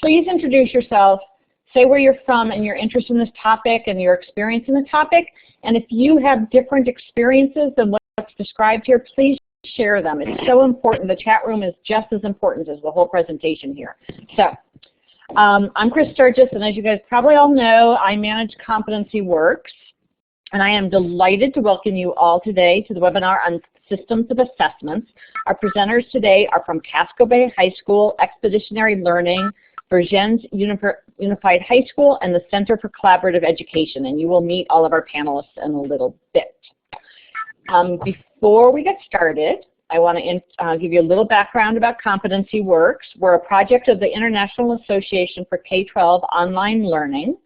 please introduce yourself, say where you're from and your interest in this topic and your experience in the topic. And if you have different experiences than what's described here, please share them. It's so important. The chat room is just as important as the whole presentation here. So I'm Chris Sturgis, and as you guys probably all know, I manage CompetencyWorks. And I am delighted to welcome you all today to the webinar on systems of assessments. Our presenters today are from Casco Bay High School, Expeditionary Learning, Vergennes Unified High School, and the Center for Collaborative Education. And you will meet all of our panelists in a little bit. Before we get started, I want to give you a little background about CompetencyWorks. We're a project of the International Association for K-12 Online Learning.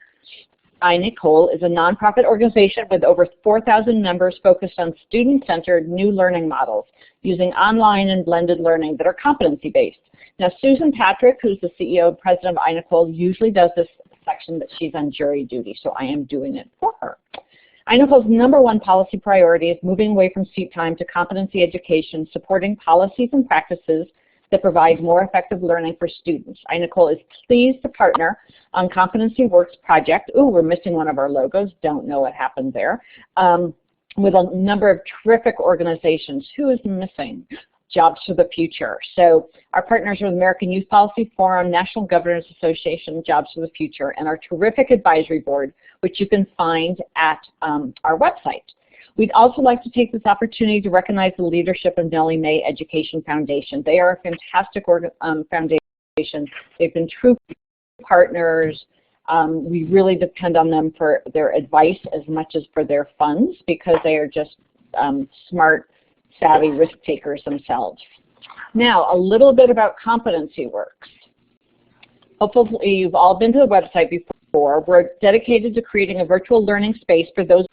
Nicole is a nonprofit organization with over 4,000 members focused on student-centered new learning models using online and blended learning that are competency-based. Now, Susan Patrick, who's the CEO and president of iNicole, usually does this section, but she's on jury duty, so I am doing it for her. iNicole's #1 policy priority is moving away from seat time to competency education, supporting policies and practices that provide more effective learning for students. iNicole is pleased to partner on CompetencyWorks project. Ooh, we're missing one of our logos. Don't know what happened there. With a number of terrific organizations. Who is missing? Jobs for the Future. So our partners are the American Youth Policy Forum, National Governors Association, Jobs for the Future, and our terrific advisory board, which you can find at our website. We'd also like to take this opportunity to recognize the leadership of Nellie Mae Education Foundation. They are a fantastic foundation. They've been true partners. We really depend on them for their advice as much as for their funds because they are just smart, savvy risk takers themselves. Now, a little bit about CompetencyWorks. Hopefully you've all been to the website before. We're dedicated to creating a virtual learning space for those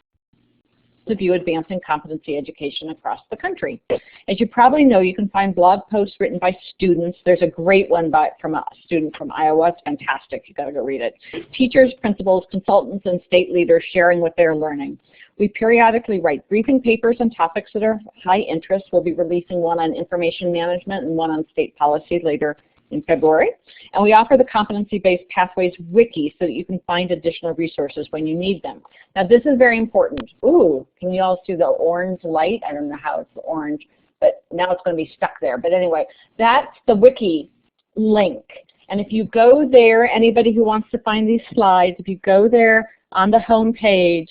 of you advancing competency education across the country. As you probably know, you can find blog posts written by students. There's a great one from a student from Iowa. It's fantastic. You've got to go read it. Teachers, principals, consultants, and state leaders sharing what they're learning. We periodically write briefing papers on topics that are of high interest. We'll be releasing one on information management and one on state policy later in February. And we offer the Competency-Based Pathways Wiki so that you can find additional resources when you need them. Now this is very important. Ooh, can you all see the orange light? I don't know how it's orange, but now it's going to be stuck there. But anyway, that's the wiki link. And if you go there, anybody who wants to find these slides, if you go there on the home page,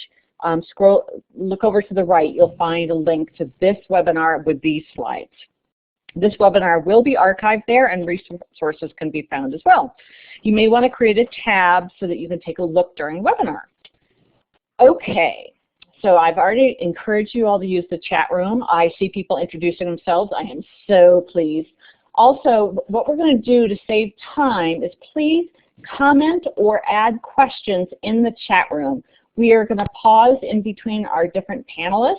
look over to the right, you'll find a link to this webinar with these slides. This webinar will be archived there and resources can be found as well. You may want to create a tab so that you can take a look during the webinar. Okay, so I've already encouraged you all to use the chat room. I see people introducing themselves. I am so pleased. Also, what we're going to do to save time is please comment or add questions in the chat room. We are going to pause in between our different panelists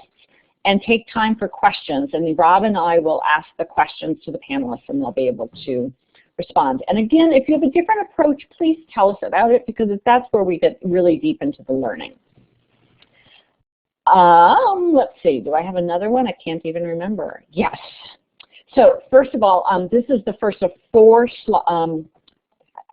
and take time for questions. And Rob and I will ask the questions to the panelists and they'll be able to respond. And again, if you have a different approach, please tell us about it because that's where we get really deep into the learning. Let's see, do I have another one? I can't even remember. Yes. So first of all, this is the first of 4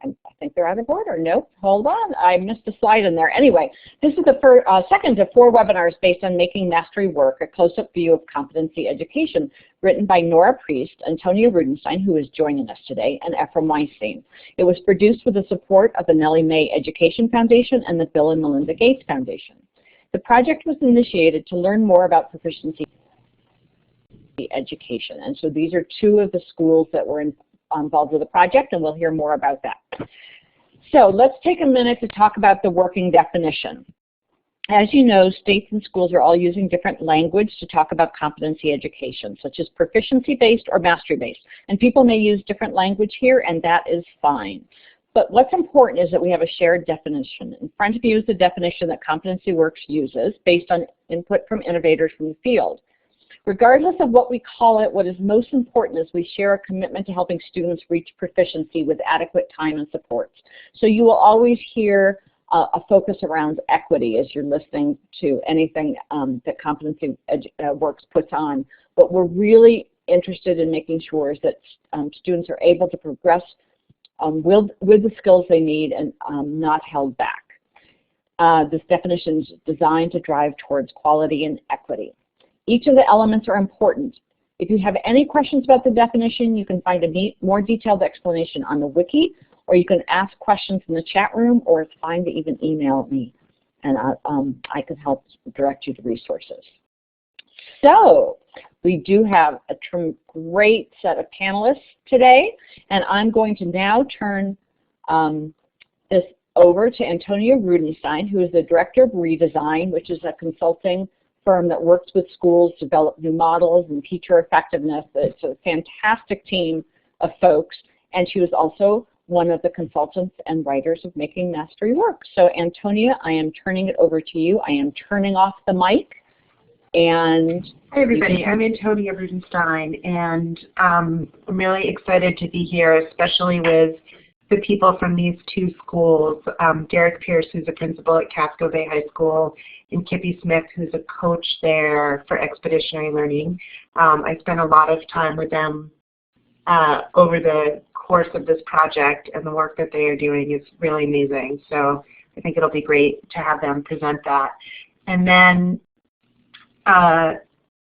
I think they're out of order. Nope, hold on. I missed a slide in there. Anyway, this is the second of 4 webinars based on Making Mastery Work, a close-up view of competency education, written by Nora Priest, Antonia Rudenstein, who is joining us today, and Ephraim Weinstein. It was produced with the support of the Nellie Mae Education Foundation and the Bill and Melinda Gates Foundation. The project was initiated to learn more about proficiency education, and so these are 2 of the schools that were involved with the project, and we'll hear more about that. So let's take a minute to talk about the working definition. As you know, states and schools are all using different language to talk about competency education, such as proficiency-based or mastery-based. And people may use different language here, and that is fine. But what's important is that we have a shared definition. In front of you is the definition that CompetencyWorks uses based on input from innovators from the field. Regardless of what we call it, what is most important is we share a commitment to helping students reach proficiency with adequate time and supports. So you will always hear a focus around equity as you're listening to anything that CompetencyWorks puts on. But we're really interested in making sure that students are able to progress with the skills they need and not held back. This definition is designed to drive towards quality and equity. Each of the elements are important. If you have any questions about the definition, you can find a more detailed explanation on the wiki, or you can ask questions in the chat room, or it's fine to even email me, and I can help direct you to resources. So we do have a great set of panelists today, and I'm going to now turn this over to Antonia Rudenstein, who is the Director of Redesign, which is a consulting firm that works with schools to develop new models and teacher effectiveness. It's a fantastic team of folks, and she was also one of the consultants and writers of Making Mastery Work. So Antonia, I am turning it over to you. I am turning off the mic. And hi everybody, I'm Antonia Rudenstein, and I'm really excited to be here, especially with the people from these two schools, Derek Pierce, who's a principal at Casco Bay High School, and Kippy Smith, who's a coach there for Expeditionary Learning. I spent a lot of time with them over the course of this project, and the work that they are doing is really amazing. So I think it'll be great to have them present that. And then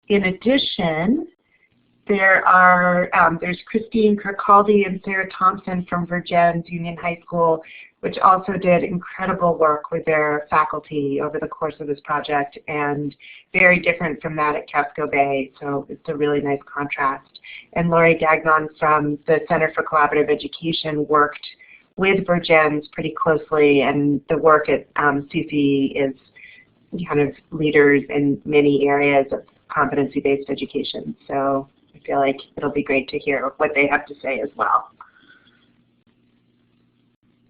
in addition, there's Christine Kirkcaldy and Sarah Thompson from Vergennes Union High School, which also did incredible work with their faculty over the course of this project, and very different from that at Casco Bay, so it's a really nice contrast. And Laurie Gagnon from the Center for Collaborative Education worked with Vergennes pretty closely, and the work at CCE is kind of leaders in many areas of competency-based education. So I feel like it'll be great to hear what they have to say as well.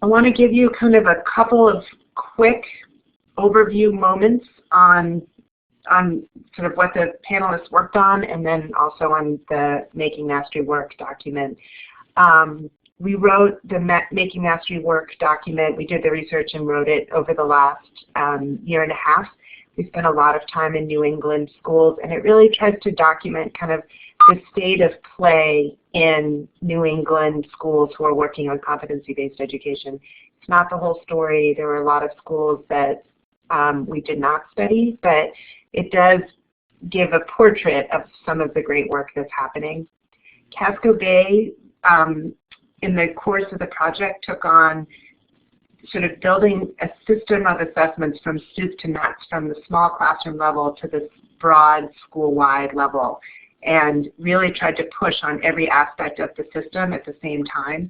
I want to give you kind of a couple of quick overview moments on sort of what the panelists worked on, and then also on the Making Mastery Work document. We wrote the Making Mastery Work document. We did the research and wrote it over the last year and a half. We spent a lot of time in New England schools, and it really tries to document kind of the state of play in New England schools who are working on competency-based education. It's not the whole story. There were a lot of schools that we did not study, but it does give a portrait of some of the great work that's happening. Casco Bay, in the course of the project, took on sort of building a system of assessments from soup to nuts, from the small classroom level to this broad school-wide level, and really tried to push on every aspect of the system at the same time,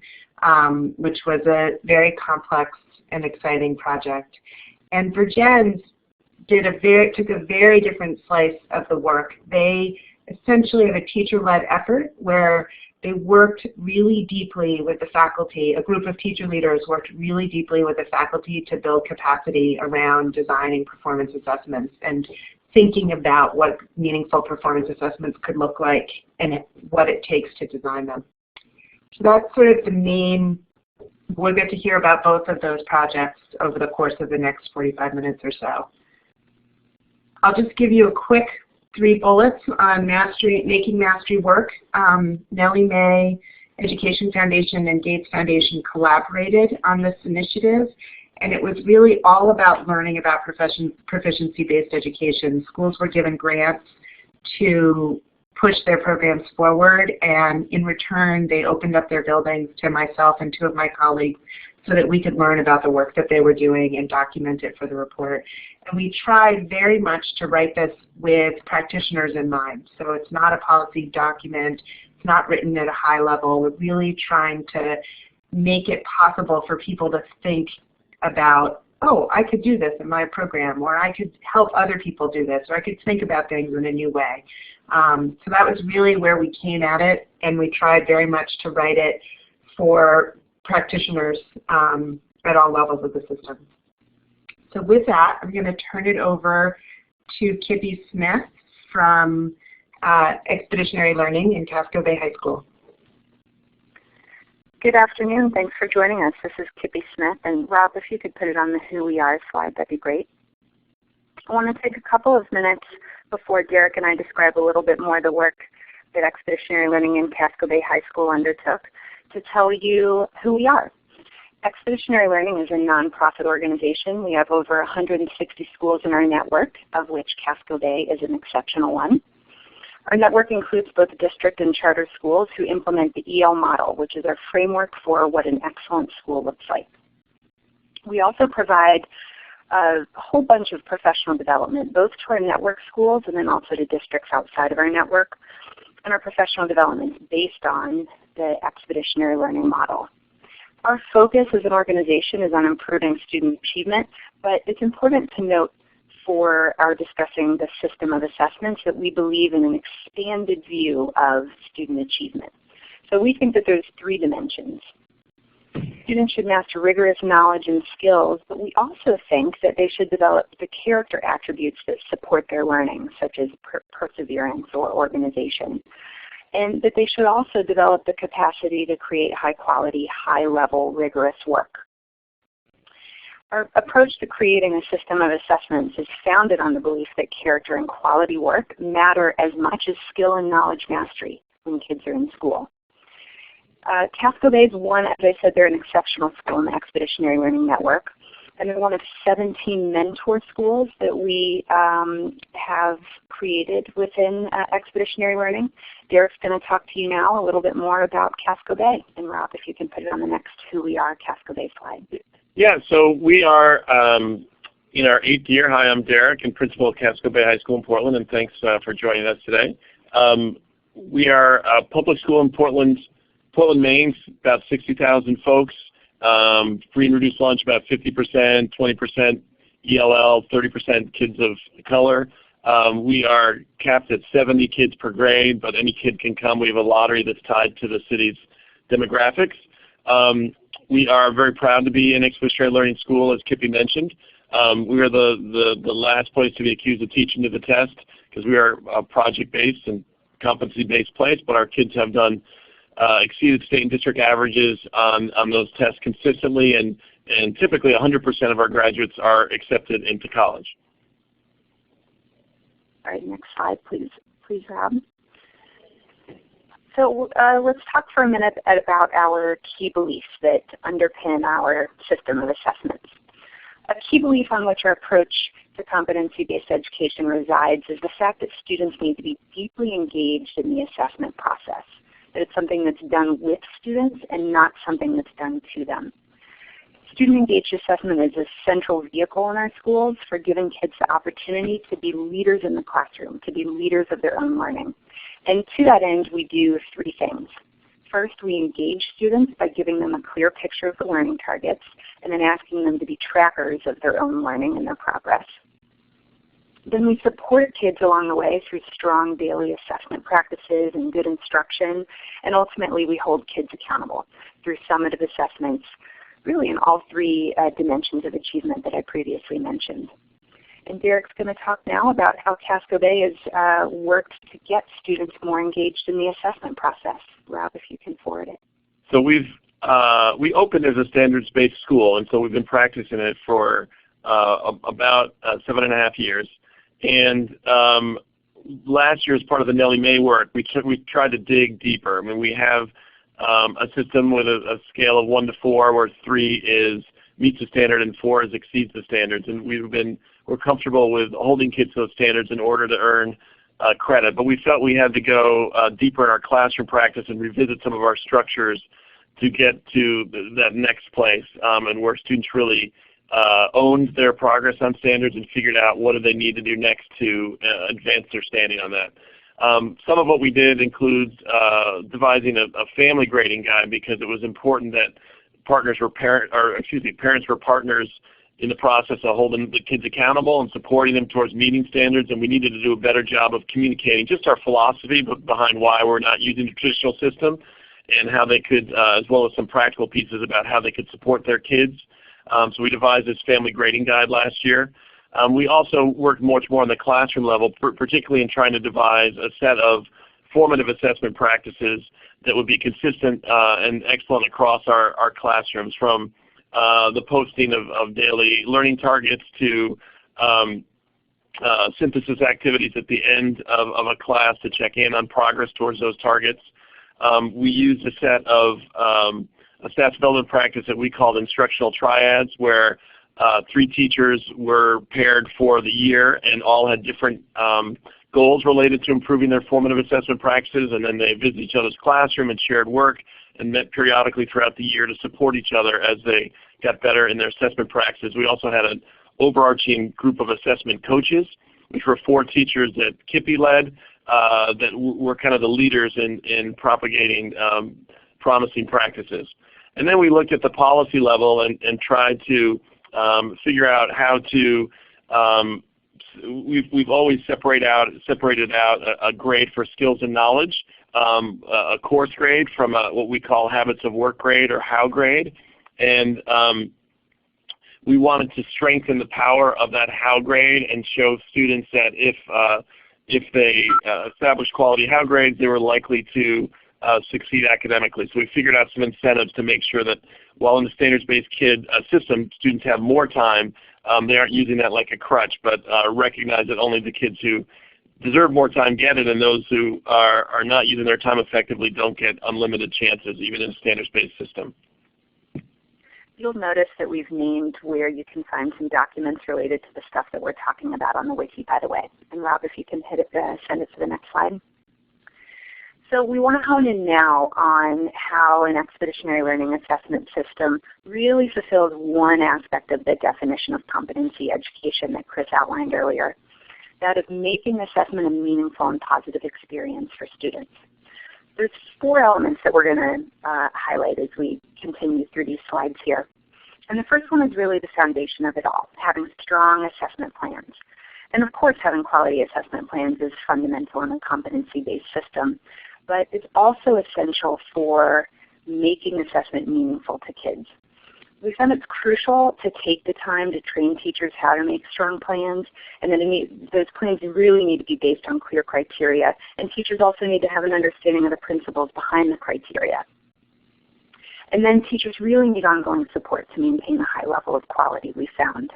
which was a very complex and exciting project. And Vergennes took a very different slice of the work. They essentially have a teacher-led effort where they worked really deeply with the faculty. A group of teacher leaders worked really deeply with the faculty to build capacity around designing performance assessments and thinking about what meaningful performance assessments could look like and what it takes to design them. So that's sort of the main. We'll get to hear about both of those projects over the course of the next 45 minutes or so. I'll just give you a quick 3 bullets on Making Mastery Work. Nellie Mae Education Foundation and Gates Foundation collaborated on this initiative, and it was really all about learning about proficiency-based education. Schools were given grants to push their programs forward, and in return they opened up their buildings to myself and 2 of my colleagues so that we could learn about the work that they were doing and document it for the report. And we tried very much to write this with practitioners in mind. So it's not a policy document, it's not written at a high level. We're really trying to make it possible for people to think about, oh, I could do this in my program, or I could help other people do this, or I could think about things in a new way. So that was really where we came at it, and we tried very much to write it for practitioners at all levels of the system. So with that, I'm going to turn it over to Kippy Smith from Expeditionary Learning in Casco Bay High School. Good afternoon. Thanks for joining us. This is Kippy Smith. And Rob, if you could put it on the Who We Are slide, that'd be great. I want to take a couple of minutes before Derek and I describe a little bit more the work that Expeditionary Learning in Casco Bay High School undertook to tell you who we are. Expeditionary Learning is a nonprofit organization. We have over 160 schools in our network, of which Casco Bay is an exceptional one. Our network includes both district and charter schools who implement the EL model, which is our framework for what an excellent school looks like. We also provide a whole bunch of professional development, both to our network schools and then also to districts outside of our network. And our professional development is based on the Expeditionary Learning model. Our focus as an organization is on improving student achievement, but it's important to note for our discussing the system of assessments that we believe in an expanded view of student achievement. So we think that there's 3 dimensions. Students should master rigorous knowledge and skills, but we also think that they should develop the character attributes that support their learning, such as perseverance or organization. And that they should also develop the capacity to create high quality, high level, rigorous work. Our approach to creating a system of assessments is founded on the belief that character and quality work matter as much as skill and knowledge mastery when kids are in school. Casco Bay is one, as I said, they're an exceptional school in the Expeditionary Learning Network. And they're one of 17 mentor schools that we have created within Expeditionary Learning. Derek's going to talk to you now a little bit more about Casco Bay. And Rob, if you can put it on the next Who We Are Casco Bay slide. Yeah, so we are in our 8th year. Hi, I'm Derek, and principal of Casco Bay High School in Portland, and thanks for joining us today. We are a public school in Portland, Maine, about 60,000 folks. Free and reduced lunch about 50%, 20% ELL, 30% kids of color. We are capped at 70 kids per grade, but any kid can come. We have a lottery that's tied to the city's demographics. We are very proud to be an Expeditionary Learning School, as Kippy mentioned. We are the last place to be accused of teaching to the test because we are a project-based and competency-based place, but our kids have done exceeded state and district averages on those tests consistently, and typically 100% of our graduates are accepted into college. All right, next slide, please, Rob. So let's talk for a minute about our key beliefs that underpin our system of assessments. A key belief on which our approach to competency-based education resides is the fact that students need to be deeply engaged in the assessment process. That it's something that's done with students and not something that's done to them. Student-engaged assessment is a central vehicle in our schools for giving kids the opportunity to be leaders in the classroom, to be leaders of their own learning. And to that end, we do 3 things. First, we engage students by giving them a clear picture of the learning targets and then asking them to be trackers of their own learning and their progress. Then we support kids along the way through strong daily assessment practices and good instruction, and ultimately we hold kids accountable through summative assessments, really in all 3 dimensions of achievement that I previously mentioned. And Derek's going to talk now about how Casco Bay has worked to get students more engaged in the assessment process. Rob, if you can forward it. So we opened as a standards-based school, and so we've been practicing it for about 7.5 years. And last year, as part of the Nellie Mae work, we tried to dig deeper. I mean, we have a system with a scale of 1 to 4, where 3 is meets the standard and 4 is exceeds the standards. And we're comfortable with holding kids to those standards in order to earn credit. But we felt we had to go deeper in our classroom practice and revisit some of our structures to get to that next place, and where students really owned their progress on standards and figured out what do they need to do next to advance their standing on that. Some of what we did includes devising a family grading guide, because it was important that parents were partners in the process of holding the kids accountable and supporting them towards meeting standards, and we needed to do a better job of communicating just our philosophy behind why we're not using the traditional system, and how they could, as well as some practical pieces about how they could support their kids. So we devised this family grading guide last year. We also worked much more on the classroom level, particularly in trying to devise a set of formative assessment practices that would be consistent and excellent across our classrooms, from the posting of daily learning targets to synthesis activities at the end of a class to check in on progress towards those targets. we used a set of a staff development practice that we called instructional triads, where 3 teachers were paired for the year and all had different goals related to improving their formative assessment practices, and then they visited each other's classroom and shared work and met periodically throughout the year to support each other as they got better in their assessment practices. We also had an overarching group of assessment coaches, which were 4 teachers that Kippy led, that were kind of the leaders in propagating promising practices. And then we looked at the policy level and tried to figure out how to, we've always separated out a grade for skills and knowledge, a course grade from what we call habits of work grade or HOW grade. And we wanted to strengthen the power of that HOW grade and show students that if they establish quality HOW grades, they were likely to succeed academically. So we figured out some incentives to make sure that while in the standards-based system, students have more time, they aren't using that like a crutch, but recognize that only the kids who deserve more time get it, and those who are not using their time effectively don't get unlimited chances, even in a standards-based system. You'll notice that we've named where you can find some documents related to the stuff that we're talking about on the wiki, by the way. And Rob, if you can hit it, send it to the next slide. So we want to hone in now on how an expeditionary learning assessment system really fulfills one aspect of the definition of competency education that Chris outlined earlier, that of making assessment a meaningful and positive experience for students. There's 4 elements that we're going to highlight as we continue through these slides here. And the first one is really the foundation of it all, having strong assessment plans. And of course, having quality assessment plans is fundamental in a competency-based system, but it's also essential for making assessment meaningful to kids. We found it's crucial to take the time to train teachers how to make strong plans, and then those plans really need to be based on clear criteria, and teachers also need to have an understanding of the principles behind the criteria. And then teachers really need ongoing support to maintain a high level of quality, we found.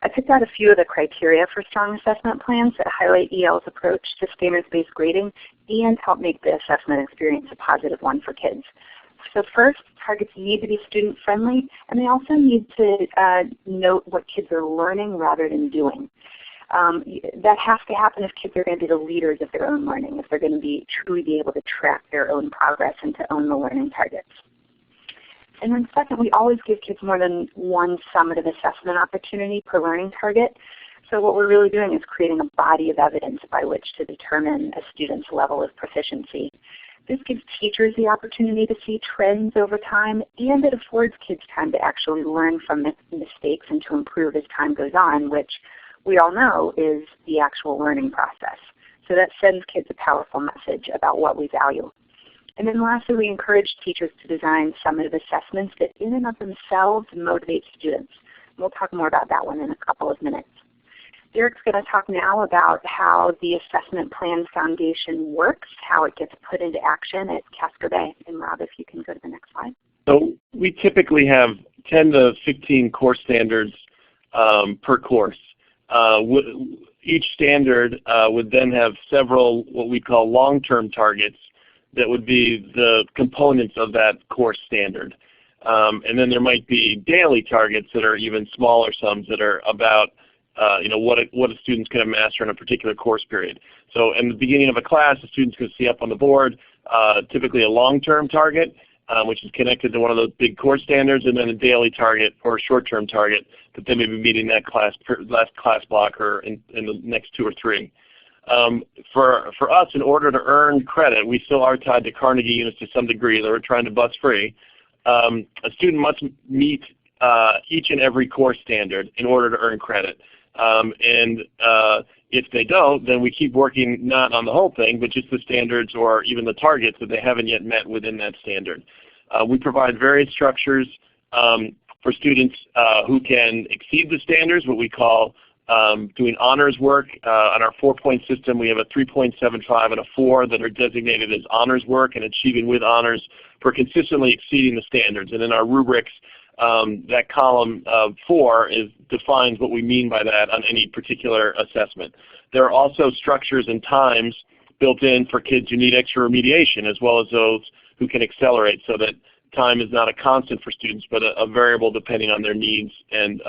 I picked out a few of the criteria for strong assessment plans that highlight EL's approach to standards-based grading and help make the assessment experience a positive one for kids. So first, targets need to be student-friendly, and they also need to note what kids are learning rather than doing. That has to happen if kids are going to be the leaders of their own learning, if they're going to truly be able to track their own progress and to own the learning targets. And then second, we always give kids more than one summative assessment opportunity per learning target. So what we're really doing is creating a body of evidence by which to determine a student's level of proficiency. This gives teachers the opportunity to see trends over time, and it affords kids time to actually learn from mistakes and to improve as time goes on, which we all know is the actual learning process. So that sends kids a powerful message about what we value. And then lastly, we encourage teachers to design summative assessments that in and of themselves motivate students. We'll talk more about that one in a couple of minutes. Derek's going to talk now about how the assessment plan foundation works, how it gets put into action at Casco Bay. And Rob, if you can go to the next slide. So we typically have 10 to 15 course standards per course. Each standard would then have several what we call long-term targets that would be the components of that course standard. And then there might be daily targets that are even smaller sums that are about what a student's going to master in a particular course period. So in the beginning of a class, the student's going to see up on the board typically a long-term target, which is connected to one of those big course standards, and then a daily target or a short-term target that they may be meeting that last class block or in the next 2 or 3. For us, in order to earn credit, we still are tied to Carnegie units to some degree, though we're trying to bust free. A student must meet each and every course standard in order to earn credit. If they don't, then we keep working not on the whole thing, but just the standards or even the targets that they haven't yet met within that standard. We provide various structures for students who can exceed the standards, what we call doing honors work. On our 4-point system, we have a 3.75 and a 4 that are designated as honors work and achieving with honors for consistently exceeding the standards. And in our rubrics, that column 4 defines what we mean by that on any particular assessment. There are also structures and times built in for kids who need extra remediation as well as those who can accelerate, so that time is not a constant for students but a variable depending on their needs and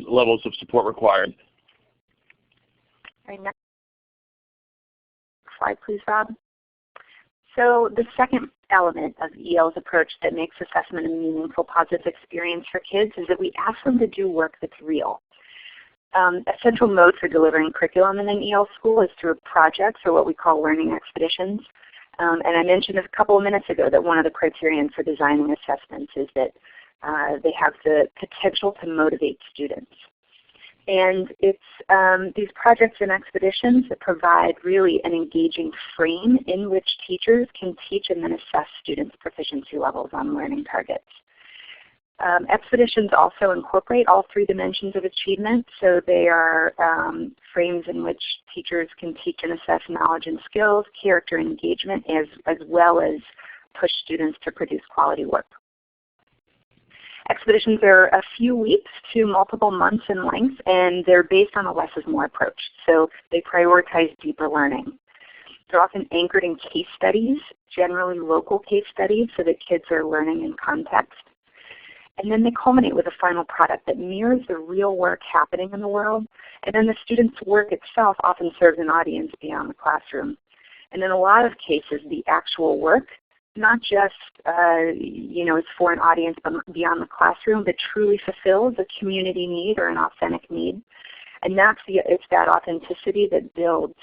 levels of support required. All right, next slide, please, Rob. So the second element of EL's approach that makes assessment a meaningful, positive experience for kids is that we ask them to do work that's real. A central mode for delivering curriculum in an EL school is through projects, or what we call learning expeditions. And I mentioned a couple of minutes ago that one of the criterion for designing assessments is that they have the potential to motivate students. And it's these projects and expeditions that provide really an engaging frame in which teachers can teach and then assess students' proficiency levels on learning targets. Expeditions also incorporate all three dimensions of achievement, so they are frames in which teachers can teach and assess knowledge and skills, character and engagement, as well as push students to produce quality work. Expeditions are a few weeks to multiple months in length, and they're based on a less is more approach, so they prioritize deeper learning. They're often anchored in case studies, generally local case studies, so that kids are learning in context. And then they culminate with a final product that mirrors the real work happening in the world, and then the student's work itself often serves an audience beyond the classroom. And in a lot of cases, the actual work, not just it's for an audience beyond the classroom, but truly fulfills a community need or an authentic need. And it's that authenticity that builds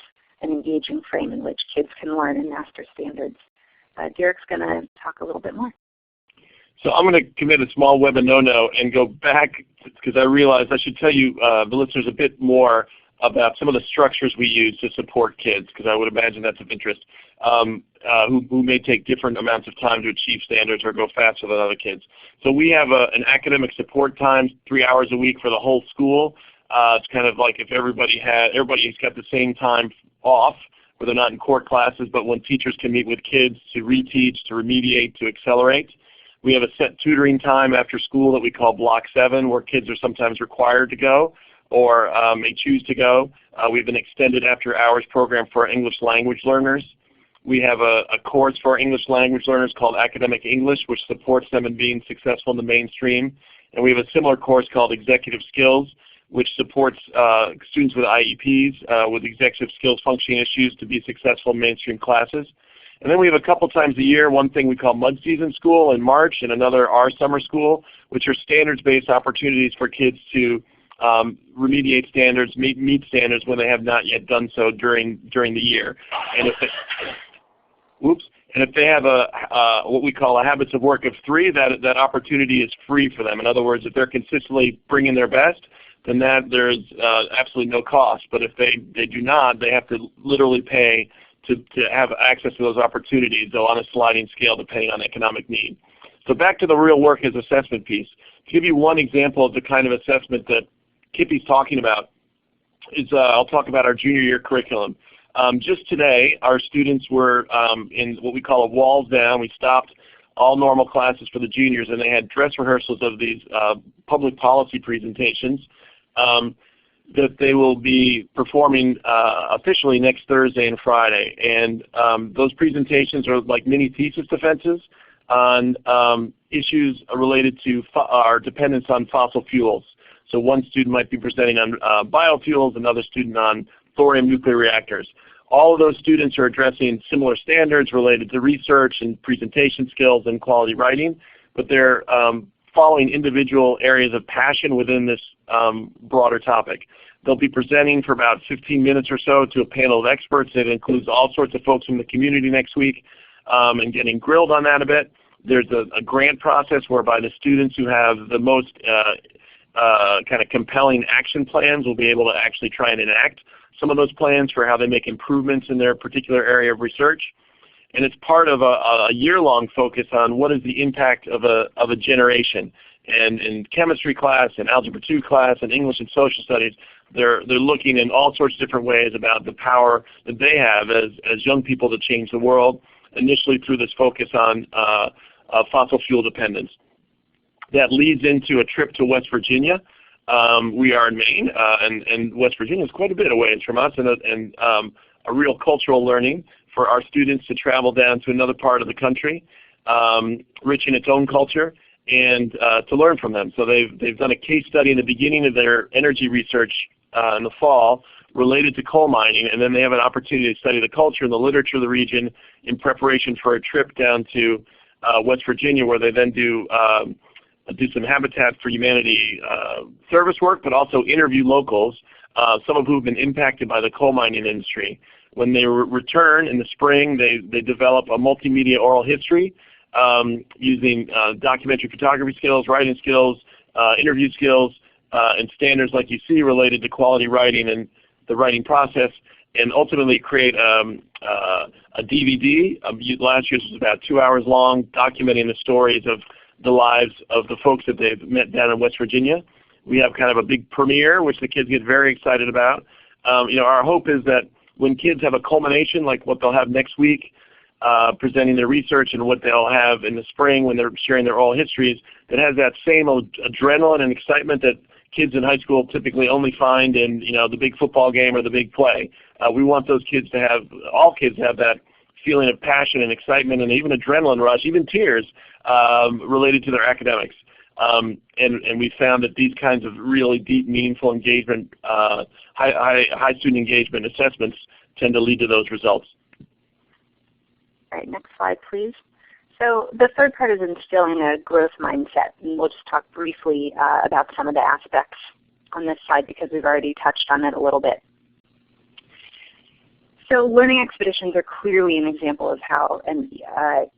an engaging frame in which kids can learn and master standards. Derek's going to talk a little bit more. So I'm going to commit a small web and no-no and go back, because I realized I should tell you, the listeners, a bit more about some of the structures we use to support kids, because I would imagine that's of interest, who may take different amounts of time to achieve standards or go faster than other kids. So we have an academic support time, 3 hours a week for the whole school. It's kind of like if everybody's got the same time off, where they're not in core classes, but when teachers can meet with kids to reteach, to remediate, to accelerate. We have a set tutoring time after school that we call Block 7, where kids are sometimes required to go or may choose to go. We have an extended after-hours program for our English language learners. We have a course for our English language learners called Academic English, which supports them in being successful in the mainstream. And we have a similar course called Executive Skills, which supports students with IEPs with executive skills functioning issues to be successful in mainstream classes. And then we have a couple times a year, one thing we call Mud Season School in March, and another Our Summer School, which are standards-based opportunities for kids to remediate standards, meet standards when they have not yet done so during the year. And if they have what we call a habits of work of 3, that opportunity is free for them. In other words, if they're consistently bringing their best, then there's absolutely no cost. But if they do not, they have to literally pay to have access to those opportunities, though on a sliding scale depending on economic need. So back to the real work as assessment piece. To give you one example of the kind of assessment that Kippy's talking about is I'll talk about our junior year curriculum. Just today, our students were in what we call a walls down. We stopped all normal classes for the juniors, and they had dress rehearsals of these public policy presentations that they will be performing officially next Thursday and Friday. And those presentations are like mini thesis defenses on issues related to our dependence on fossil fuels. So one student might be presenting on biofuels, another student on thorium nuclear reactors. All of those students are addressing similar standards related to research and presentation skills and quality writing, but they're following individual areas of passion within this broader topic. They'll be presenting for about 15 minutes or so to a panel of experts that includes all sorts of folks from the community next week and getting grilled on that a bit. There's a grant process whereby the students who have the most kind of compelling action plans will be able to actually try and enact some of those plans for how they make improvements in their particular area of research. And it's part of a year-long focus on what is the impact of a generation. And in chemistry class, and algebra 2 class, and English and social studies, they're looking in all sorts of different ways about the power that they have as young people to change the world, initially through this focus on fossil fuel dependence. That leads into a trip to West Virginia. We are in Maine, and West Virginia is quite a bit away from us, and a real cultural learning for our students to travel down to another part of the country, rich in its own culture, and to learn from them. So they've done a case study in the beginning of their energy research in the fall related to coal mining, and then they have an opportunity to study the culture and the literature of the region in preparation for a trip down to West Virginia, where they then do some Habitat for Humanity service work, but also interview locals, some of whom have been impacted by the coal mining industry. When they return in the spring, they develop a multimedia oral history using documentary photography skills, writing skills, interview skills, and standards like you see related to quality writing and the writing process, and ultimately create a DVD. Last year's was about 2 hours long, documenting the stories of the lives of the folks that they've met down in West Virginia. We have kind of a big premiere, which the kids get very excited about. Our hope is that when kids have a culmination, like what they'll have next week, presenting their research, and what they'll have in the spring when they're sharing their oral histories, that has that same adrenaline and excitement that kids in high school typically only find in the big football game or the big play. We want those kids to have, all kids have that feeling of passion and excitement and even adrenaline rush, even tears related to their academics. And we found that these kinds of really deep, meaningful engagement, high student engagement assessments tend to lead to those results. All right, next slide, please. So the third part is instilling a growth mindset, and we'll just talk briefly about some of the aspects on this slide because we've already touched on it a little bit. So learning expeditions are clearly an example of how an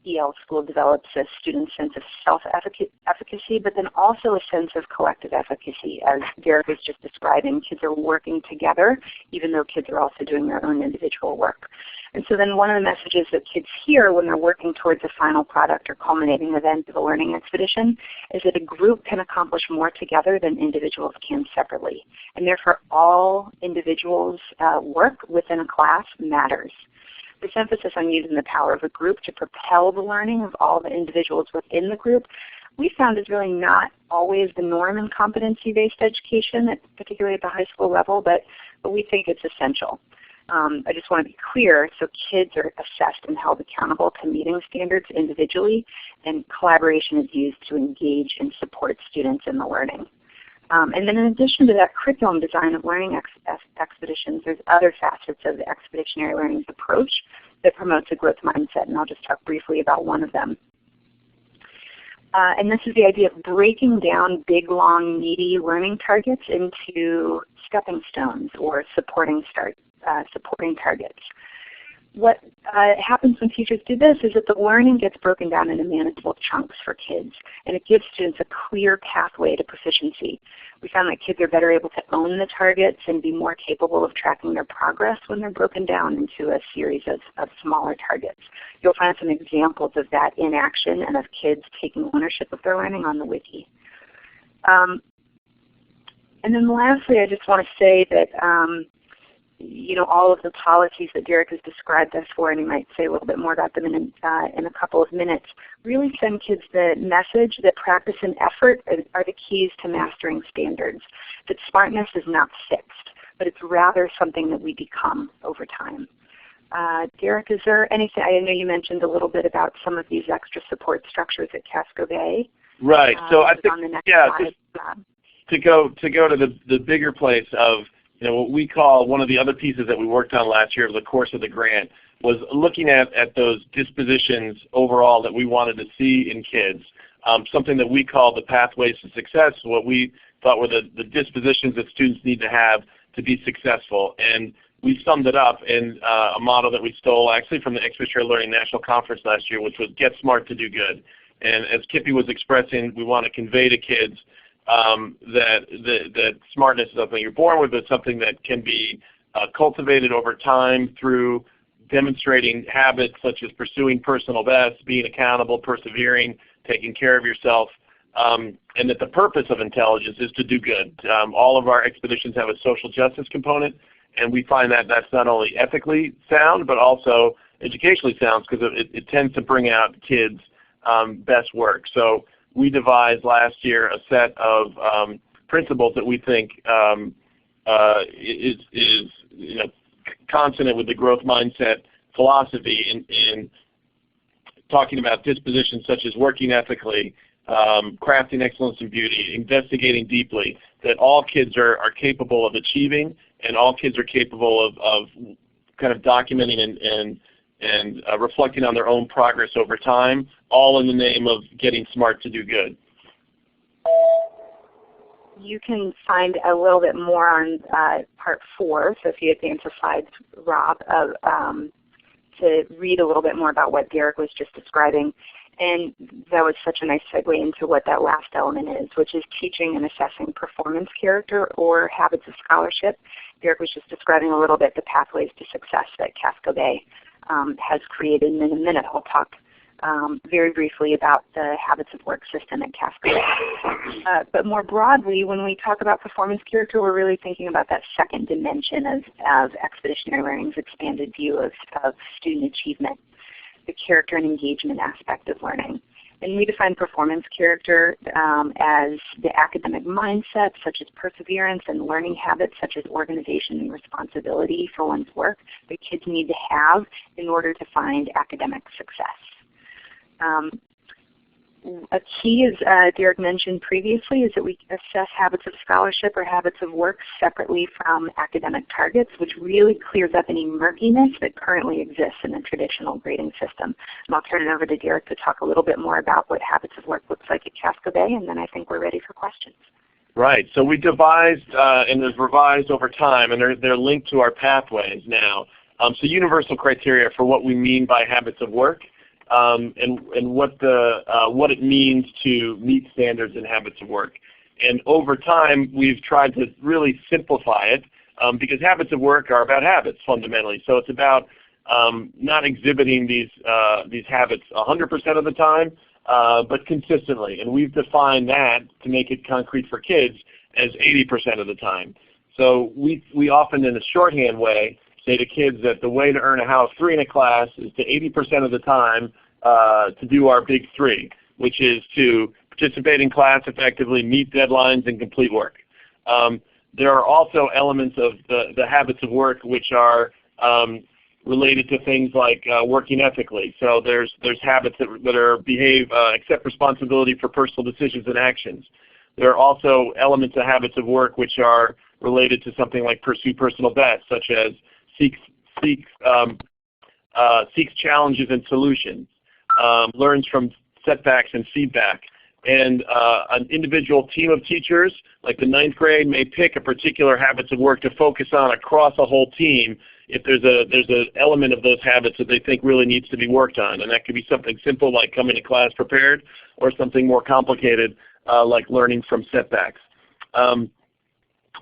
EL school develops a student's sense of self-efficacy, but then also a sense of collective efficacy. As Derek was just describing, kids are working together, even though kids are also doing their own individual work. And so then one of the messages that kids hear when they're working towards a final product or culminating event of a learning expedition is that a group can accomplish more together than individuals can separately. And therefore all individuals' work within a class matters. This emphasis on using the power of a group to propel the learning of all the individuals within the group we found is really not always the norm in competency-based education, particularly at the high school level, but we think it's essential. I just want to be clear, so kids are assessed and held accountable to meeting standards individually, and collaboration is used to engage and support students in the learning. And then in addition to that curriculum design of learning expeditions, there's other facets of the expeditionary learning approach that promotes a growth mindset, and I'll just talk briefly about one of them. And this is the idea of breaking down big, long, meaty learning targets into stepping stones or supporting targets. What happens when teachers do this is that the learning gets broken down into manageable chunks for kids, and it gives students a clear pathway to proficiency. We found that kids are better able to own the targets and be more capable of tracking their progress when they're broken down into a series of smaller targets. You'll find some examples of that in action and of kids taking ownership of their learning on the wiki. And then lastly, I just want to say that all of the policies that Derek has described us for, and he might say a little bit more about them in a couple of minutes, really send kids the message that practice and effort are the keys to mastering standards, that smartness is not fixed, but it's rather something that we become over time. Derek, is there anything, I know you mentioned a little bit about some of these extra support structures at Casco Bay. Right, so I think, on the next slide. To go to the bigger place of what we call one of the other pieces that we worked on last year over the course of the grant was looking at those dispositions overall that we wanted to see in kids, something that we call the pathways to success, what we thought were the dispositions that students need to have to be successful. And we summed it up in a model that we stole actually from the Expeditionary Learning National Conference last year, which was get smart to do good. And as Kippy was expressing, we want to convey to kids that smartness is something you're born with, but something that can be cultivated over time through demonstrating habits such as pursuing personal best, being accountable, persevering, taking care of yourself, and that the purpose of intelligence is to do good. All of our expeditions have a social justice component, and we find that that's not only ethically sound, but also educationally sound because it tends to bring out kids' best work. So we devised last year a set of principles that we think consonant with the growth mindset philosophy in talking about dispositions such as working ethically, crafting excellence and beauty, investigating deeply, that all kids are capable of achieving, and all kids are capable of kind of documenting and reflecting on their own progress over time, all in the name of getting smart to do good. You can find a little bit more on part 4, so if you advance the slides, Rob, to read a little bit more about what Derek was just describing. And that was such a nice segue into what that last element is, which is teaching and assessing performance character or habits of scholarship. Derek was just describing a little bit the pathways to success that Casco Bay has created. And in a minute I'll talk very briefly about the habits of work system at Casco Bay. But more broadly, when we talk about performance character, we're really thinking about that second dimension of Expeditionary Learning's expanded view of student achievement, the character and engagement aspect of learning. And we define performance character as the academic mindset, such as perseverance, and learning habits, such as organization and responsibility for one's work, that kids need to have in order to find academic success. A key, as Derek mentioned previously, is that we assess habits of scholarship or habits of work separately from academic targets, which really clears up any murkiness that currently exists in the traditional grading system. And I'll turn it over to Derek to talk a little bit more about what habits of work looks like at Casco Bay, and then I think we're ready for questions. Right. So we devised and there's revised over time, and they're linked to our pathways now. So universal criteria for what we mean by habits of work. And what it means to meet standards and habits of work. And over time, we've tried to really simplify it because habits of work are about habits fundamentally. So it's about not exhibiting these habits 100% of the time, but consistently. And we've defined that to make it concrete for kids as 80% of the time. So we often, in a shorthand way, say to kids that the way to earn a house 3 in a class is to 80% of the time to do our big 3, which is to participate in class effectively, meet deadlines, and complete work. There are also elements of the habits of work which are related to things like working ethically. So there's habits that are accept responsibility for personal decisions and actions. There are also elements of habits of work which are related to something like pursue personal best, such as seeks challenges and solutions, learns from setbacks and feedback. And an individual team of teachers, like the 9th grade, may pick a particular habits of work to focus on across a whole team if there's an element of those habits that they think really needs to be worked on. And that could be something simple like coming to class prepared, or something more complicated like learning from setbacks.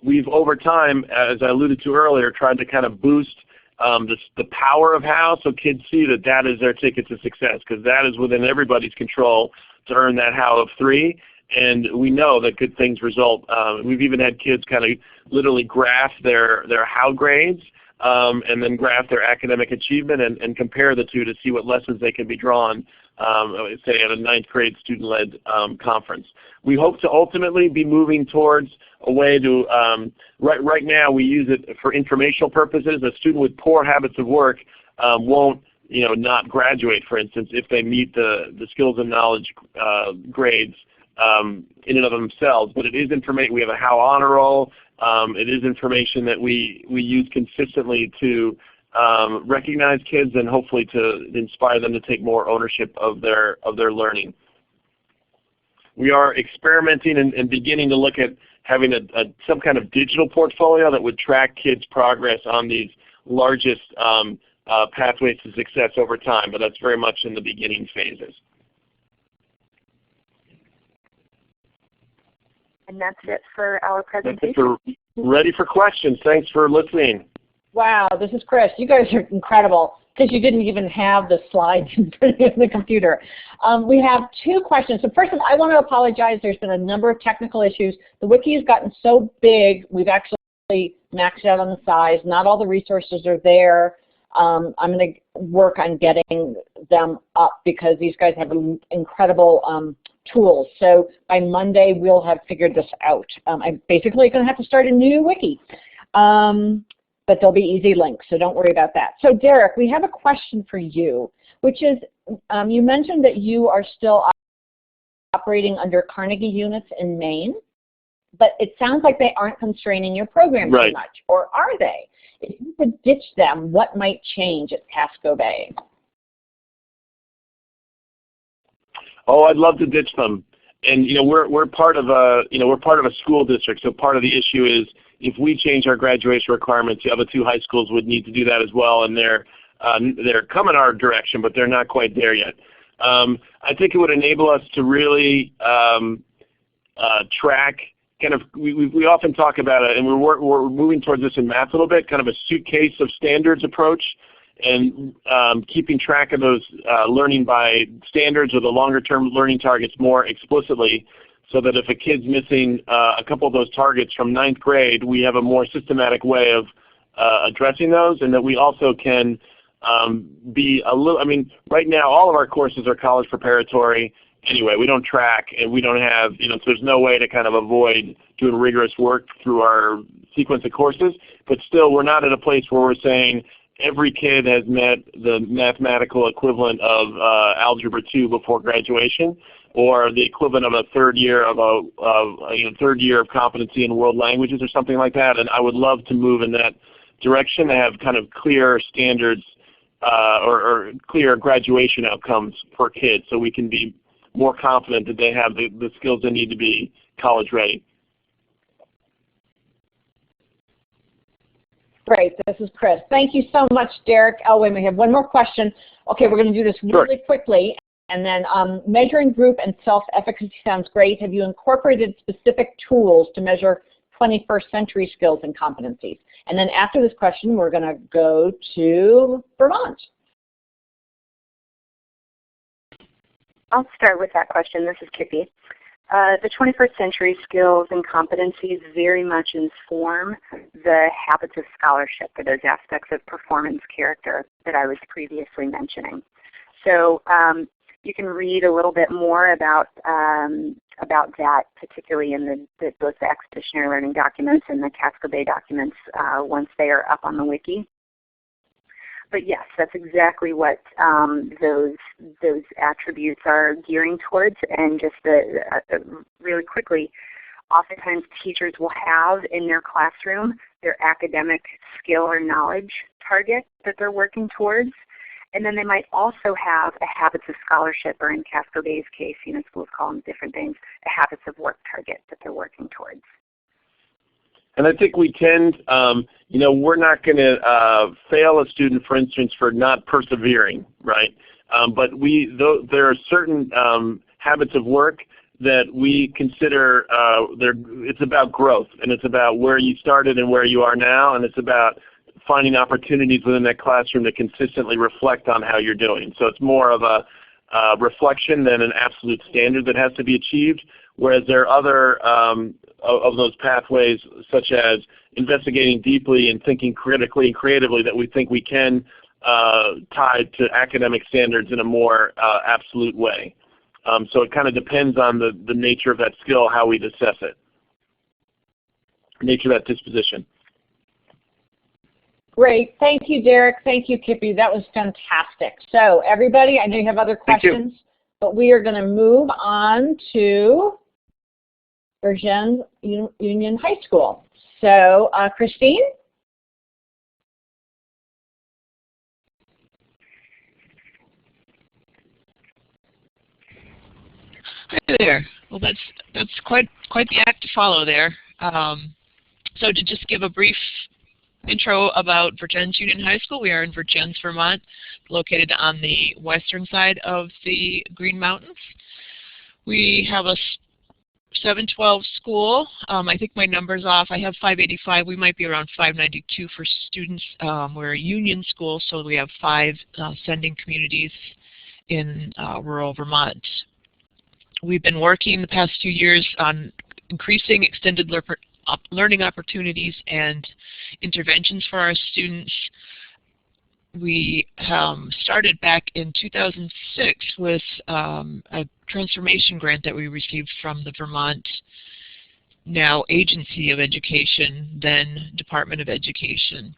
We've, over time, as I alluded to earlier, tried to kind of boost the power of how, so kids see that that is their ticket to success, because that is within everybody's control to earn that how of 3. And we know that good things result. We've even had kids kind of literally graph their how grades and then graph their academic achievement and compare the two to see what lessons they can be drawn, say at a 9th grade student-led conference. We hope to ultimately be moving towards a way to, right now we use it for informational purposes. A student with poor habits of work won't not graduate, for instance, if they meet the skills and knowledge grades in and of themselves. But it is information. We have a how honor roll. It is information that we use consistently to recognize kids and hopefully to inspire them to take more ownership of their learning. We are experimenting and beginning to look at having some kind of digital portfolio that would track kids' progress on these largest pathways to success over time, but that's very much in the beginning phases. And that's it for our presentation. Ready for questions. Thanks for listening. Wow, this is Chris. You guys are incredible because you didn't even have the slides in the computer. We have 2 questions. So first, I want to apologize. There's been a number of technical issues. The wiki has gotten so big, we've actually maxed out on the size. Not all the resources are there. I'm going to work on getting them up because these guys have incredible tools. So by Monday, we'll have figured this out. I'm basically going to have to start a new wiki. but they'll be easy links, so don't worry about that. So Derek, we have a question for you, which is, you mentioned that you are still operating under Carnegie units in Maine, but it sounds like they aren't constraining your program too much, or are they? If you could ditch them, what might change at Casco Bay? Oh, I'd love to ditch them. And we're part of a school district, so part of the issue is if we change our graduation requirements, the other two high schools would need to do that as well, and they're coming our direction, but they're not quite there yet. I think it would enable us to really track kind of, we often talk about it, and we're moving towards this in math a little bit, kind of a suitcase of standards approach, and keeping track of those learning by standards or the longer term learning targets more explicitly, so that if a kid's missing a couple of those targets from 9th grade, we have a more systematic way of addressing those, and that we also can be a little, right now all of our courses are college preparatory anyway. We don't track, and we don't have, so there's no way to kind of avoid doing rigorous work through our sequence of courses, but still we're not at a place where we're saying every kid has met the mathematical equivalent of Algebra 2 before graduation, or the equivalent of a third year of competency in world languages or something like that. And I would love to move in that direction to have kind of clear standards or clear graduation outcomes for kids, so we can be more confident that they have the skills they need to be college ready. Great, this is Chris. Thank you so much, Derek. Oh, wait, we have one more question. Okay, we're going to do this really quickly. And then measuring group and self-efficacy sounds great. Have you incorporated specific tools to measure 21st century skills and competencies? And then after this question, we're going to go to Vermont. I'll start with that question. This is Kippy. The 21st century skills and competencies very much inform the habits of scholarship, or those aspects of performance character that I was previously mentioning. So you can read a little bit more about that, particularly in both the Expeditionary Learning documents and the Casco Bay documents once they are up on the wiki. But yes, that's exactly what those attributes are gearing towards. And just really quickly, oftentimes teachers will have in their classroom their academic skill or knowledge target that they're working towards. And then they might also have a habits of scholarship, or in Casco Bay's case, schools call them different things, a habits of work target that they're working towards. And I think we tend, we're not going to fail a student, for instance, for not persevering, right? But there are certain habits of work that we consider, it's about growth, and it's about where you started and where you are now, and it's about finding opportunities within that classroom to consistently reflect on how you're doing. So it's more of a reflection than an absolute standard that has to be achieved, whereas there are other of those pathways, such as investigating deeply and thinking critically and creatively, that we think we can tie to academic standards in a more absolute way. So it kind of depends on the nature of that skill, how we assess it, nature of that disposition. Great. Thank you, Derek. Thank you, Kippy. That was fantastic. So everybody, I know you have other questions, but we are going to move on to Vergennes Union High School. So Christine? Hi there. Well, that's quite the act to follow there. So to just give a brief intro about Vergennes Union High School, we are in Vergennes, Vermont, located on the western side of the Green Mountains. We have a 712 school. I think my number's off. I have 585. We might be around 592 for students. We're a union school, so we have 5 sending communities in rural Vermont. We've been working the past few years on increasing extended learning opportunities and interventions for our students. We started back in 2006 with a transformation grant that we received from the Vermont, now Agency of Education, then Department of Education.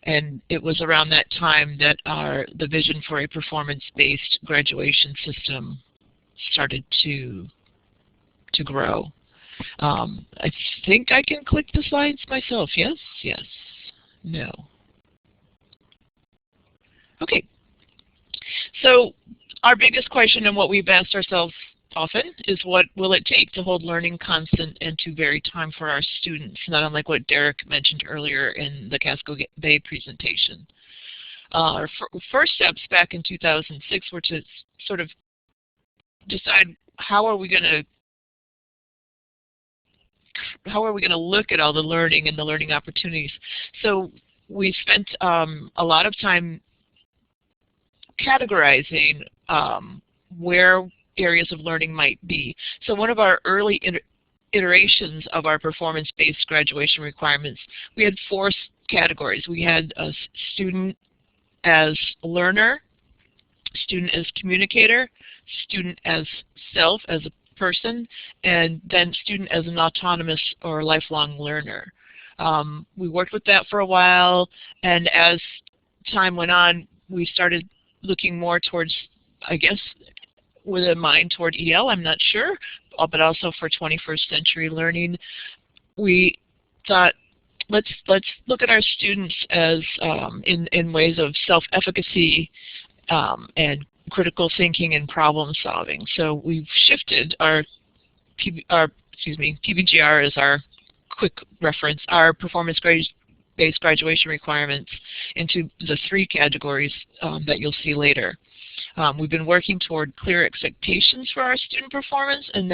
And it was around that time that the vision for a performance-based graduation system started to grow. I think I can click the slides myself. Yes? Yes. No. Okay. So our biggest question and what we've asked ourselves often is, what will it take to hold learning constant and to vary time for our students, not unlike what Derek mentioned earlier in the Casco Bay presentation. Our first steps back in 2006 were to sort of decide how are we going to look at all the learning and the learning opportunities. So we spent a lot of time categorizing where areas of learning might be. So one of our early iterations of our performance-based graduation requirements, we had 4 categories. We had a student as learner, student as communicator, student as self, as a person, and then student as an autonomous or lifelong learner. We worked with that for a while, and as time went on, we started looking more towards, I guess, with a mind toward EL, I'm not sure, but also for 21st century learning. We thought, let's look at our students as in ways of self-efficacy and critical thinking and problem solving. So we've shifted our PBGR is our quick reference, our performance-based graduation requirements into the 3 categories that you'll see later. We've been working toward clear expectations for our student performance, and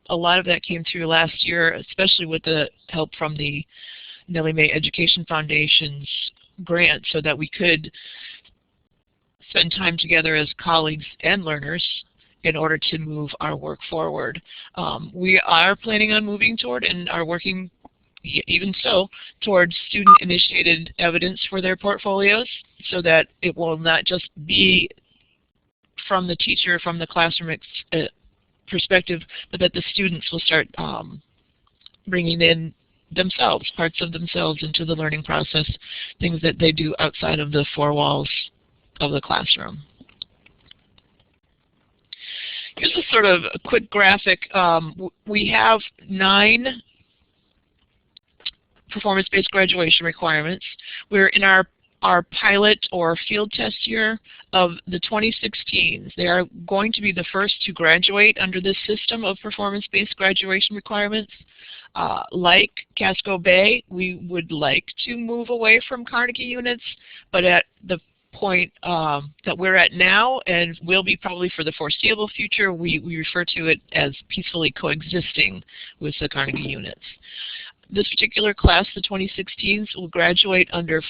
a lot of that came through last year, especially with the help from the Nellie Mae Education Foundation's grant, so that we could spend time together as colleagues and learners in order to move our work forward. We are planning on moving toward and are working even so towards student-initiated evidence for their portfolios, so that it will not just be from the teacher, from the classroom perspective, but that the students will start bringing in themselves, parts of themselves into the learning process, things that they do outside of the 4 walls of the classroom. Here's a sort of a quick graphic. We have 9 performance-based graduation requirements. We're in our pilot or field test year of the 2016s. They are going to be the first to graduate under this system of performance-based graduation requirements. Like Casco Bay, we would like to move away from Carnegie units, but at the point that we're at now, and will be probably for the foreseeable future, we refer to it as peacefully coexisting with the Carnegie units. This particular class, the 2016s, will graduate under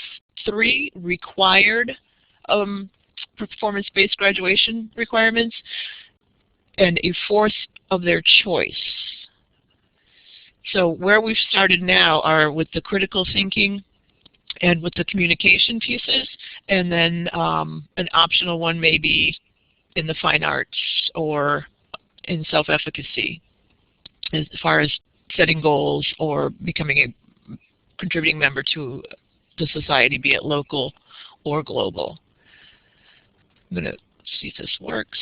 3 required performance-based graduation requirements and a 4th of their choice. So where we've started now are with the critical thinking and with the communication pieces, and then an optional one maybe in the fine arts or in self-efficacy, as far as setting goals or becoming a contributing member to the society, be it local or global. I'm going to see if this works.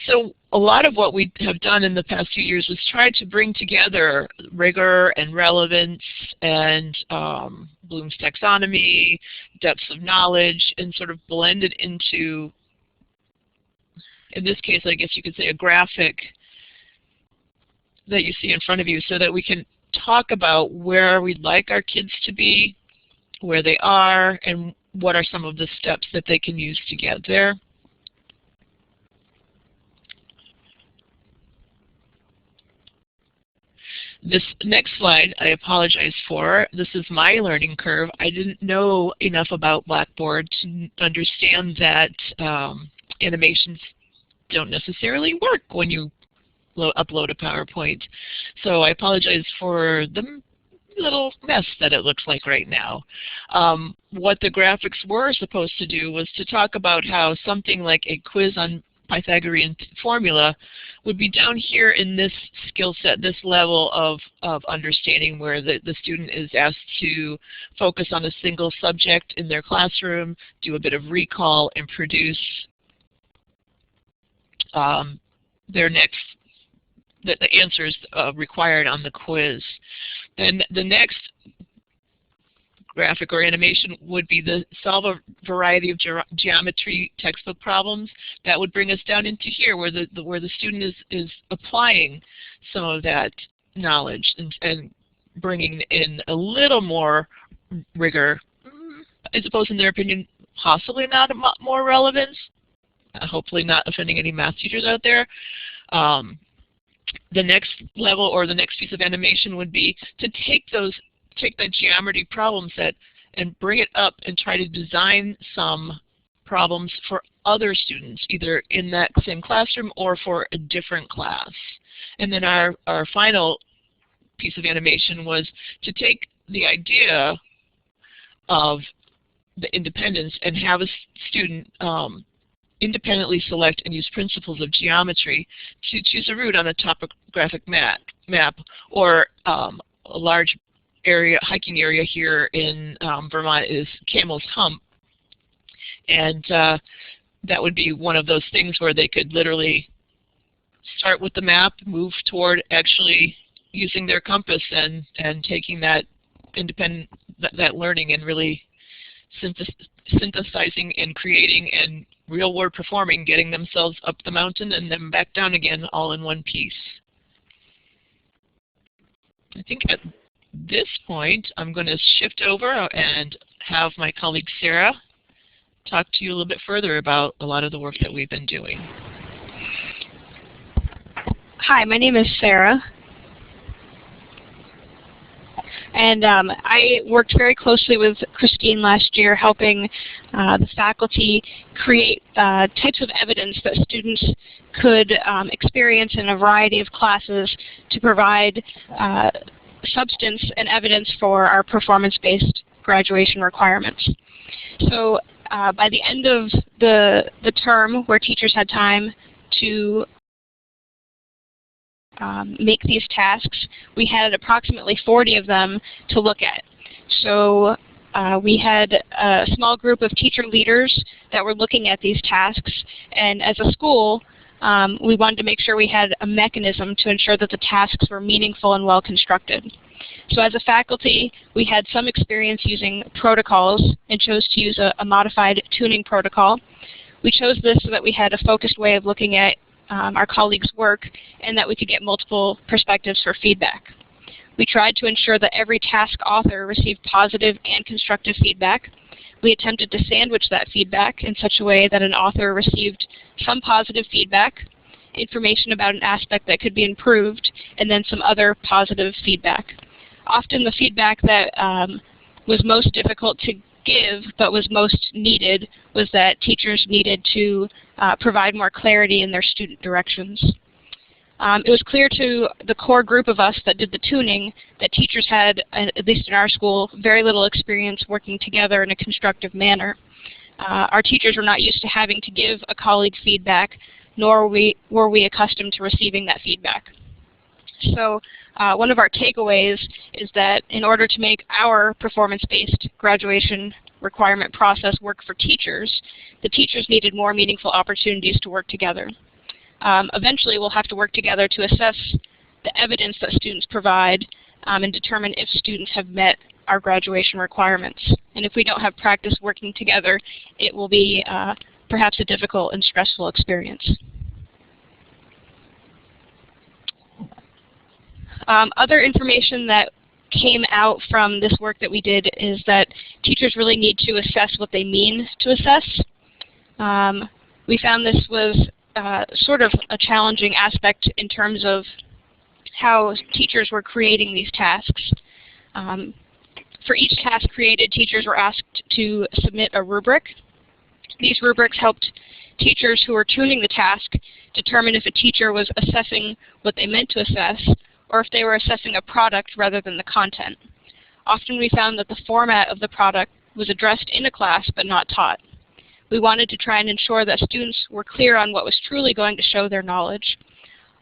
So a lot of what we have done in the past few years was try to bring together rigor and relevance and Bloom's taxonomy, depths of knowledge, and sort of blend it into, in this case, I guess you could say a graphic that you see in front of you, so that we can talk about where we'd like our kids to be, where they are, and what are some of the steps that they can use to get there. This next slide, I apologize for. This is my learning curve. I didn't know enough about Blackboard to understand that animations don't necessarily work when you upload a PowerPoint. So I apologize for the little mess that it looks like right now. What the graphics were supposed to do was to talk about how something like a quiz on Pythagorean formula would be down here in this skill set, this level of understanding, where the student is asked to focus on a single subject in their classroom, do a bit of recall, and produce the answers required on the quiz. Then the next graphic or animation would be the solve a variety of geometry textbook problems. That would bring us down into here, where the student is applying some of that knowledge and bringing in a little more rigor, I suppose, in their opinion, possibly not more relevance. Hopefully not offending any math teachers out there. The next level, or the next piece of animation, would be to take that geometry problem set and bring it up and try to design some problems for other students, either in that same classroom or for a different class. And then our final piece of animation was to take the idea of the independence and have a student independently select and use principles of geometry to choose a route on a topographic map, or a large hiking area here in Vermont is Camel's Hump, and that would be one of those things where they could literally start with the map, move toward actually using their compass and taking that that learning and really synthesizing and creating and real-world performing, getting themselves up the mountain and then back down again, all in one piece. I think at this point I'm going to shift over and have my colleague Sarah talk to you a little bit further about a lot of the work that we've been doing. Hi, my name is Sarah. And I worked very closely with Christine last year, helping the faculty create types of evidence that students could experience in a variety of classes to provide substance and evidence for our performance-based graduation requirements. So by the end of the term, where teachers had time to make these tasks, we had approximately 40 of them to look at. So we had a small group of teacher leaders that were looking at these tasks, and as a school, we wanted to make sure we had a mechanism to ensure that the tasks were meaningful and well constructed. So as a faculty, we had some experience using protocols and chose to use a modified tuning protocol. We chose this so that we had a focused way of looking at our colleagues' work, and that we could get multiple perspectives for feedback. We tried to ensure that every task author received positive and constructive feedback. We attempted to sandwich that feedback in such a way that an author received some positive feedback, information about an aspect that could be improved, and then some other positive feedback. Often the feedback that was most difficult to give but was most needed was that teachers needed to provide more clarity in their student directions. It was clear to the core group of us that did the tuning that teachers had, at least in our school, very little experience working together in a constructive manner. Our teachers were not used to having to give a colleague feedback, nor were we accustomed to receiving that feedback. So one of our takeaways is that in order to make our performance-based graduation requirement process work for teachers, the teachers needed more meaningful opportunities to work together. Eventually, we'll have to work together to assess the evidence that students provide and determine if students have met our graduation requirements. And if we don't have practice working together, it will be perhaps a difficult and stressful experience. Other information that came out from this work that we did is that teachers really need to assess what they mean to assess. We found this was sort of a challenging aspect in terms of how teachers were creating these tasks. For each task created, teachers were asked to submit a rubric. These rubrics helped teachers who were tuning the task determine if a teacher was assessing what they meant to assess, or if they were assessing a product rather than the content. Often we found that the format of the product was addressed in a class but not taught. We wanted to try and ensure that students were clear on what was truly going to show their knowledge.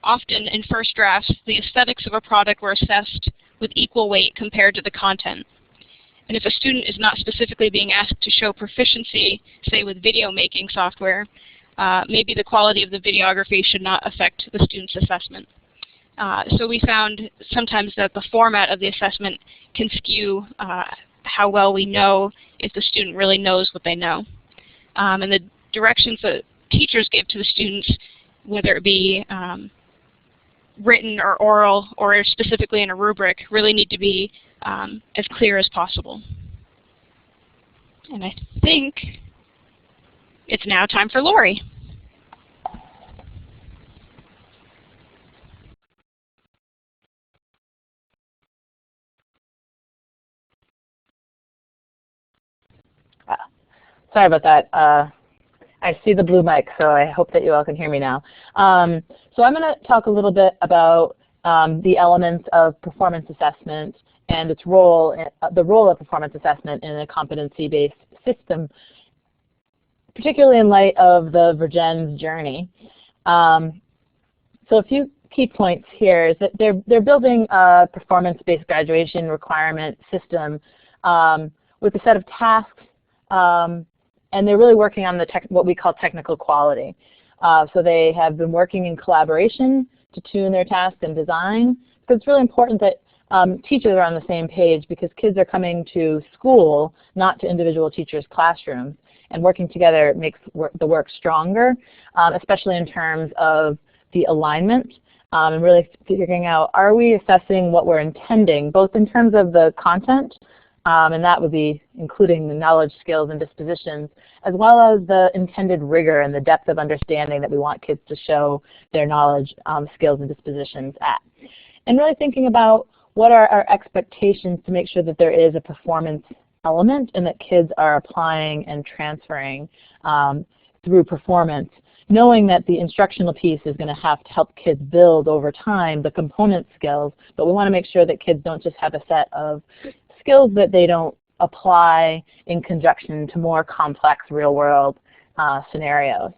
Often in first drafts, the aesthetics of a product were assessed with equal weight compared to the content. And if a student is not specifically being asked to show proficiency, say with video making software, maybe the quality of the videography should not affect the student's assessment. So we found sometimes that the format of the assessment can skew how well we know if the student really knows what they know. And the directions that teachers give to the students, whether it be written or oral or specifically in a rubric, really need to be as clear as possible. And I think it's now time for Lori. Sorry about that. I see the blue mic, so I hope that you all can hear me now. So I'm going to talk a little bit about the elements of performance assessment and its role, the role of performance assessment in a competency-based system, particularly in light of the Vergennes journey. So a few key points here is that they're building a performance-based graduation requirement system with a set of tasks, and they're really working on what we call technical quality. So they have been working in collaboration to tune their tasks and design. So it's really important that teachers are on the same page, because kids are coming to school, not to individual teachers' classrooms. And working together makes the work stronger, especially in terms of the alignment, and really figuring out, are we assessing what we're intending, both in terms of the content, and that would be including the knowledge, skills, and dispositions, as well as the intended rigor and the depth of understanding that we want kids to show their knowledge, skills, and dispositions at. And really thinking about what are our expectations to make sure that there is a performance element and that kids are applying and transferring through performance, knowing that the instructional piece is going to have to help kids build over time the component skills, but we want to make sure that kids don't just have a set of skills that they don't apply in conjunction to more complex real-world scenarios.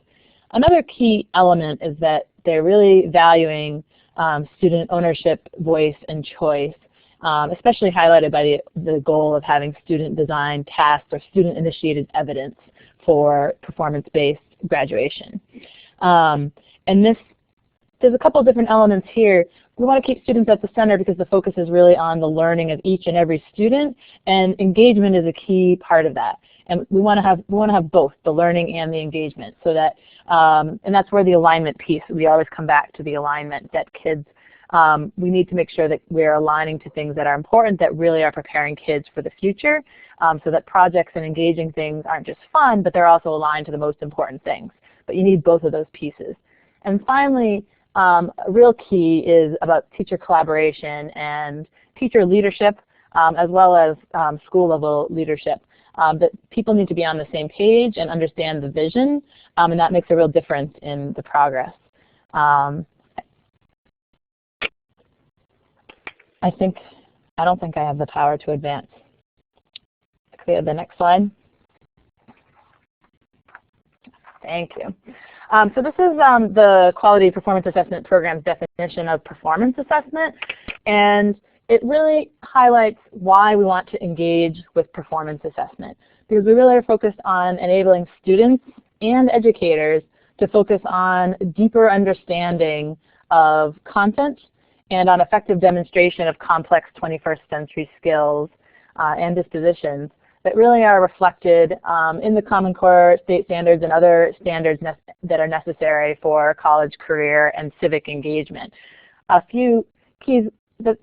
Another key element is that they're really valuing student ownership, voice, and choice, especially highlighted by the goal of having student-designed tasks or student-initiated evidence for performance-based graduation. And there's a couple different elements here. We want to keep students at the center because the focus is really on the learning of each and every student, and engagement is a key part of that. And we want to have both the learning and the engagement, so that and that's where the alignment piece, we always come back to the alignment, that kids, we need to make sure that we're aligning to things that are important, that really are preparing kids for the future, so that projects and engaging things aren't just fun, but they're also aligned to the most important things. But you need both of those pieces. And finally, a real key is about teacher collaboration and teacher leadership, as well as school-level leadership. That people need to be on the same page and understand the vision, and that makes a real difference in the progress. I don't think I have the power to advance. Could we have the next slide? Thank you. So this is the Quality Performance Assessment Program's definition of performance assessment, and it really highlights why we want to engage with performance assessment, because we really are focused on enabling students and educators to focus on deeper understanding of content and on effective demonstration of complex 21st century skills and dispositions that really are reflected in the Common Core state standards and other standards that are necessary for college, career, and civic engagement. A few keys. The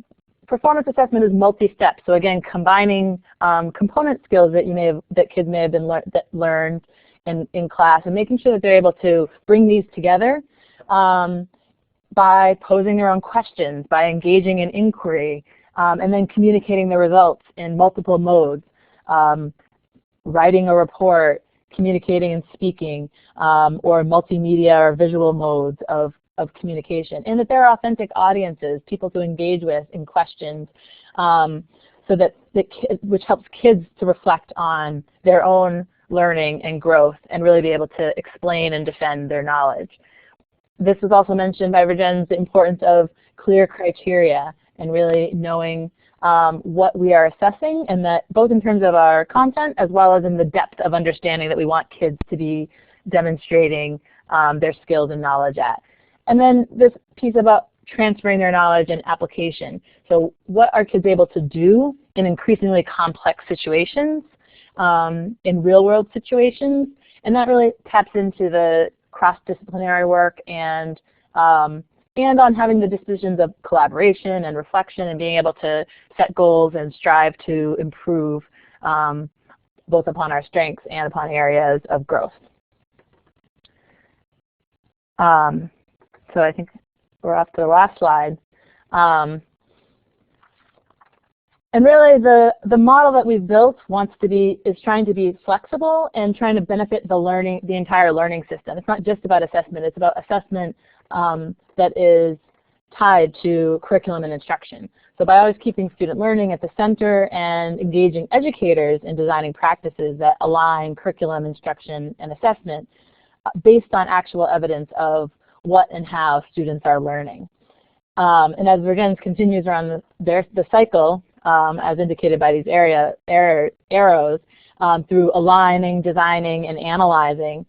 performance assessment is multi-step, so again, combining component skills that kids may have been learned in class, and making sure that they're able to bring these together by posing their own questions, by engaging in inquiry, and then communicating the results in multiple modes. Writing a report, communicating and speaking, or multimedia or visual modes of communication, and that there are authentic audiences, people to engage with in questions, so that which helps kids to reflect on their own learning and growth and really be able to explain and defend their knowledge. This was also mentioned by Vergennes, the importance of clear criteria and really knowing what we are assessing, and that both in terms of our content as well as in the depth of understanding that we want kids to be demonstrating their skills and knowledge at. And then this piece about transferring their knowledge and application. So what are kids able to do in increasingly complex situations, in real-world situations? And that really taps into the cross-disciplinary work and on having the dispositions of collaboration and reflection and being able to set goals and strive to improve both upon our strengths and upon areas of growth. So I think we're off to the last slide. And really the model that we've built is trying to be flexible and trying to benefit the entire learning system. It's not just about assessment, it's about assessment that is tied to curriculum and instruction. So by always keeping student learning at the center and engaging educators in designing practices that align curriculum, instruction, and assessment based on actual evidence of what and how students are learning. And as Vergennes continues around the cycle, as indicated by these arrows, through aligning, designing, and analyzing,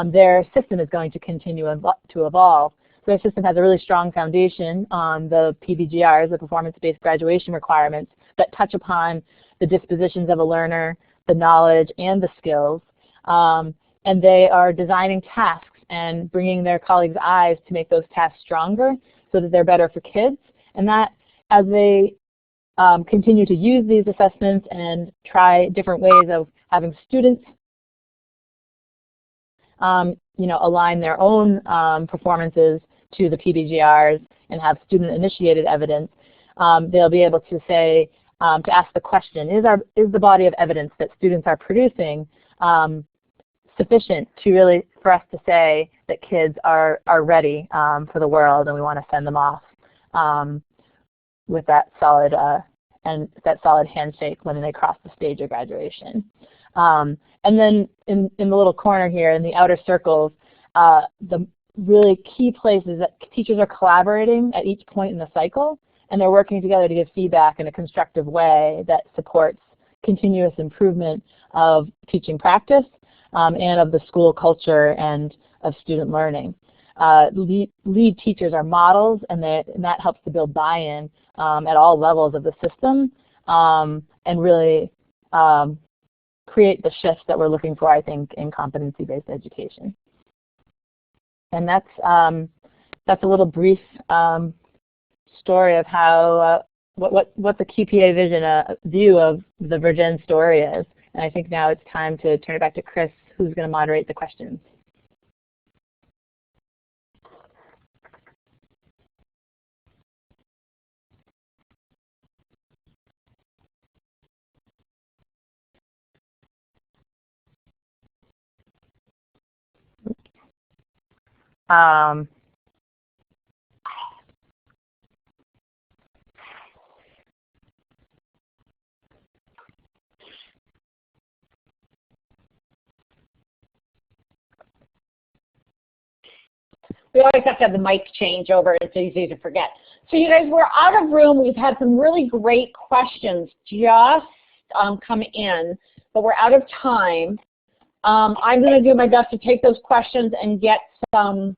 their system is going to continue to evolve. So their system has a really strong foundation on the PBGRs, the performance-based graduation requirements, that touch upon the dispositions of a learner, the knowledge, and the skills. And they are designing tasks and bringing their colleagues' eyes to make those tasks stronger so that they're better for kids. And that as they continue to use these assessments and try different ways of having students align their own performances to the PBGRs and have student-initiated evidence, they'll be able to say, to ask the question, is the body of evidence that students are producing sufficient for us to say that kids are ready for the world, and we want to send them off with that solid handshake when they cross the stage of graduation. And then in the little corner here, in the outer circles, the really key places that teachers are collaborating at each point in the cycle, and they're working together to give feedback in a constructive way that supports continuous improvement of teaching practice and of the school culture and of student learning. Lead teachers are models, and that helps to build buy-in at all levels of the system and really create the shifts that we're looking for, I think, in competency-based education. And that's a little brief story of how what the QPA vision view of the Vergennes story is. And I think now it's time to turn it back to Chris, who's going to moderate the questions. We always have to have the mic change over. It's easy to forget. So you guys, we're out of room. We've had some really great questions just come in, but we're out of time. I'm going to do my best to take those questions and get some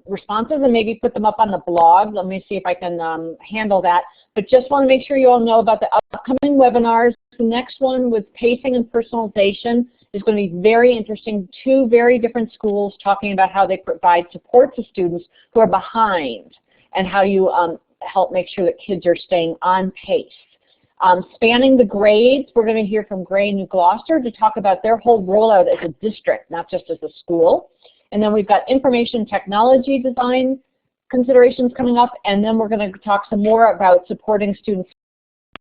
responses and maybe put them up on the blog. Let me see if I can handle that. But just want to make sure you all know about the upcoming webinars. The next one with pacing and personalization is going to be very interesting. Two very different schools talking about how they provide support to students who are behind and how you help make sure that kids are staying on pace. Spanning the grades, we're going to hear from Gray New Gloucester to talk about their whole rollout as a district, not just as a school. And then we've got information technology design considerations coming up, and then we're going to talk some more about supporting student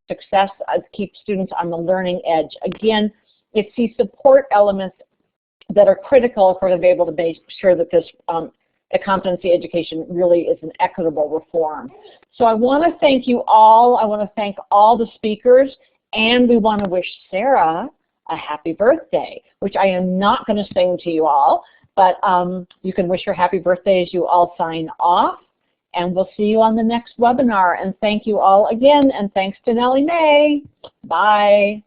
success, keep students on the learning edge. Again, it's these support elements that are critical for them to be able to make sure that this competency education really is an equitable reform. So I want to thank you all. I want to thank all the speakers, and we want to wish Sarah a happy birthday, which I am not going to sing to you all, but you can wish your happy birthday as you all sign off. And we'll see you on the next webinar. And thank you all again, and thanks to Nellie Mae. Bye.